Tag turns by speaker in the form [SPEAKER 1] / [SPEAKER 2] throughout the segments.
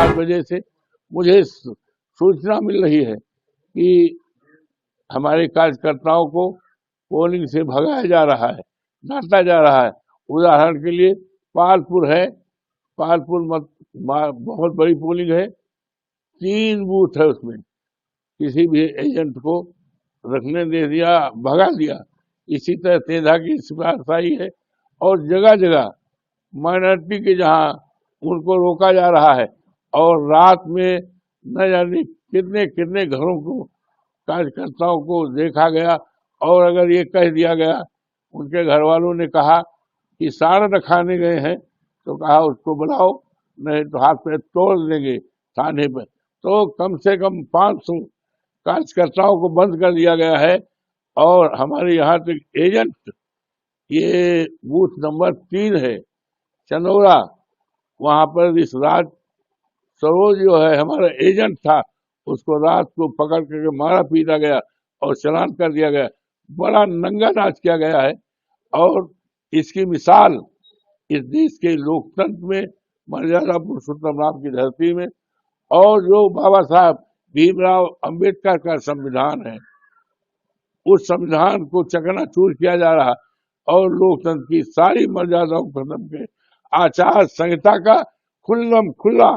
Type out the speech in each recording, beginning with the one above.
[SPEAKER 1] 7 बजे से मुझे सूचना मिल रही है कि हमारे कार्यकर्ताओं को पोलिंग से भगाया जा रहा है, डांटा जा रहा है। उदाहरण के लिए पालपुर है, पालपुर बहुत बड़ी पोलिंग है, 3 बूथ है, उसमें किसी भी एजेंट को रखने दे दिया, भगा दिया। इसी तरह तेंधा की सिपाही है और जगह जगह माइनॉरिटी के जहां उनको रोका जा रहा है और रात में न जाने कितने कितने घरों को कार्यकर्ताओं को देखा गया। और अगर ये कह दिया गया, उनके घर वालों ने कहा कि साड़ खाने गए हैं, तो कहा उसको बुलाओ, नहीं तो हाथ पे तोड़ देंगे थाने पर। तो कम से कम 500 कार्यकर्ताओं को बंद कर दिया गया है। और हमारे यहाँ तक एजेंट, ये बूथ नंबर 3 है चनौरा, वहां पर इस रात सरोज जो है हमारा एजेंट था, उसको रात को पकड़ करके मारा पीटा गया और चालान कर दिया गया। बड़ा नंगा नाच किया गया है और इसकी मिसाल इस देश के लोकतंत्र में, मर्यादा पुरुषोत्तम राम की धरती में, और जो बाबा साहब भीमराव अंबेडकर का संविधान है, उस संविधान को चकनाचूर किया जा रहा और लोकतंत्र की सारी मर्यादाओं को खत्म के आचार संहिता का खुल्लम खुल्ला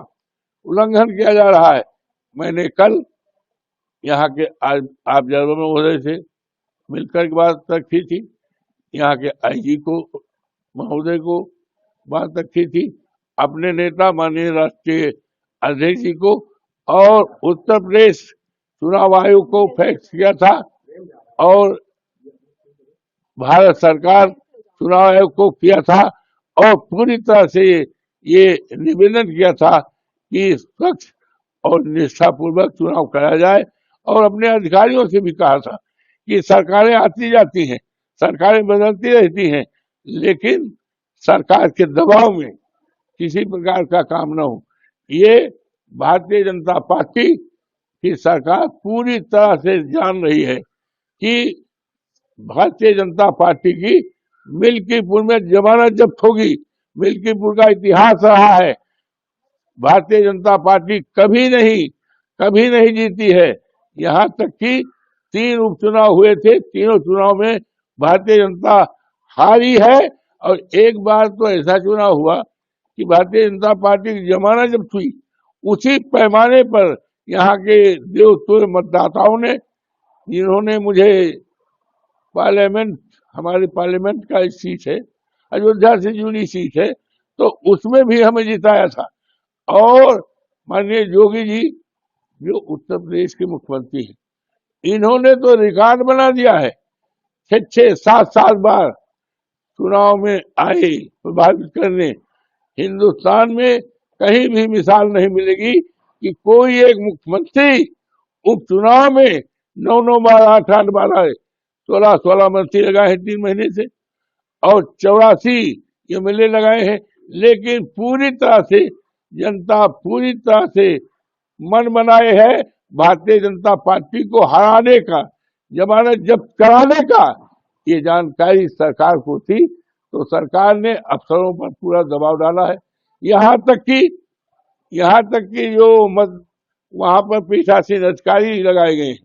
[SPEAKER 1] उल्लंघन किया जा रहा है। मैंने कल यहाँ के ऑब्जर्वर महोदय से मिलकर के बात रखी थी, यहाँ के आईजी को महोदय को बात रखी थी, अपने नेता माननीय राष्ट्रीय अध्यक्ष जी को, और उत्तर प्रदेश चुनाव आयोग को फैक्स किया था और भारत सरकार चुनाव आयोग को किया था और पूरी तरह से ये निवेदन किया था कि स्वच्छ और निष्ठापूर्वक चुनाव कराया जाए। और अपने अधिकारियों से भी कहा था कि सरकारें आती जाती हैं, सरकारें बदलती रहती हैं, लेकिन सरकार के दबाव में किसी प्रकार का काम न हो। ये भारतीय जनता पार्टी की सरकार पूरी तरह से जान रही है कि भारतीय जनता पार्टी की मिल्कीपुर में जमानत जब्त होगी। मिल्कीपुर का इतिहास रहा है, भारतीय जनता पार्टी कभी नहीं जीती है। यहाँ तक कि 3 उपचुनाव हुए थे, तीनों चुनाव में भारतीय जनता हारी है। और एक बार तो ऐसा चुनाव हुआ कि भारतीय जनता पार्टी की जमानत जब्त हुई। उसी पैमाने पर यहाँ के देवतुल्य मतदाताओं ने, जिन्होंने मुझे पार्लियामेंट, हमारे पार्लियामेंट का सीट है, अयोध्या से जुड़ी सीट है, तो उसमें भी हमें जिताया था। और माननीय योगी जी जो उत्तर प्रदेश के मुख्यमंत्री हैं, इन्होंने तो रिकॉर्ड बना दिया है, 6-7 बार चुनाव में आए प्रभावित करने। हिंदुस्तान में कहीं भी मिसाल नहीं मिलेगी कि कोई एक मुख्यमंत्री उपचुनाव में 9 बार 8 बार आए। 16 मंत्री लगाए हैं 3 महीने से और 84 एमएलए लगाए हैं, लेकिन पूरी तरह से जनता पूरी तरह से मन बनाए है भारतीय जनता पार्टी को हराने का, जमानत जब्त कराने का। ये जानकारी सरकार को थी, तो सरकार ने अफसरों पर पूरा दबाव डाला है। यहाँ तक कि जो वहां पर पीठासीन अधिकारी लगाए गए हैं,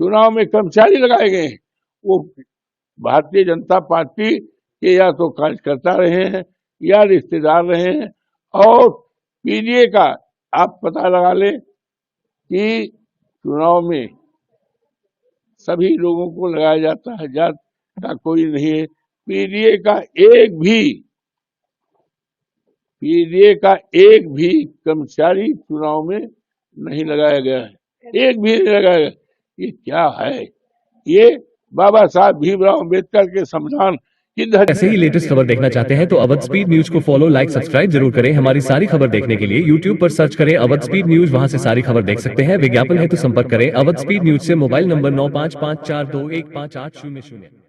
[SPEAKER 1] चुनाव में कर्मचारी लगाए गए हैं, वो भारतीय जनता पार्टी के या तो कार्यकर्ता रहे हैं या रिश्तेदार रहे हैं। और पीडीए का आप पता लगा लें कि चुनाव में सभी लोगों को लगाया जाता है, जात का कोई नहीं है। पीडीए का एक भी कर्मचारी चुनाव में नहीं लगाया गया है, एक भी नहीं लगाया गया। ये क्या है? ये बाबा साहब भीमराव अंबेडकर के संविधान।
[SPEAKER 2] ऐसे ही लेटेस्ट खबर देखना चाहते हैं तो अवध स्पीड न्यूज को फॉलो, लाइक, सब्सक्राइब जरूर करें। हमारी सारी खबर देखने के लिए YouTube पर सर्च करें अवध स्पीड न्यूज, वहां से सारी खबर देख सकते हैं। विज्ञापन है तो संपर्क करें अवध स्पीड न्यूज से। Mobile number 9554215800।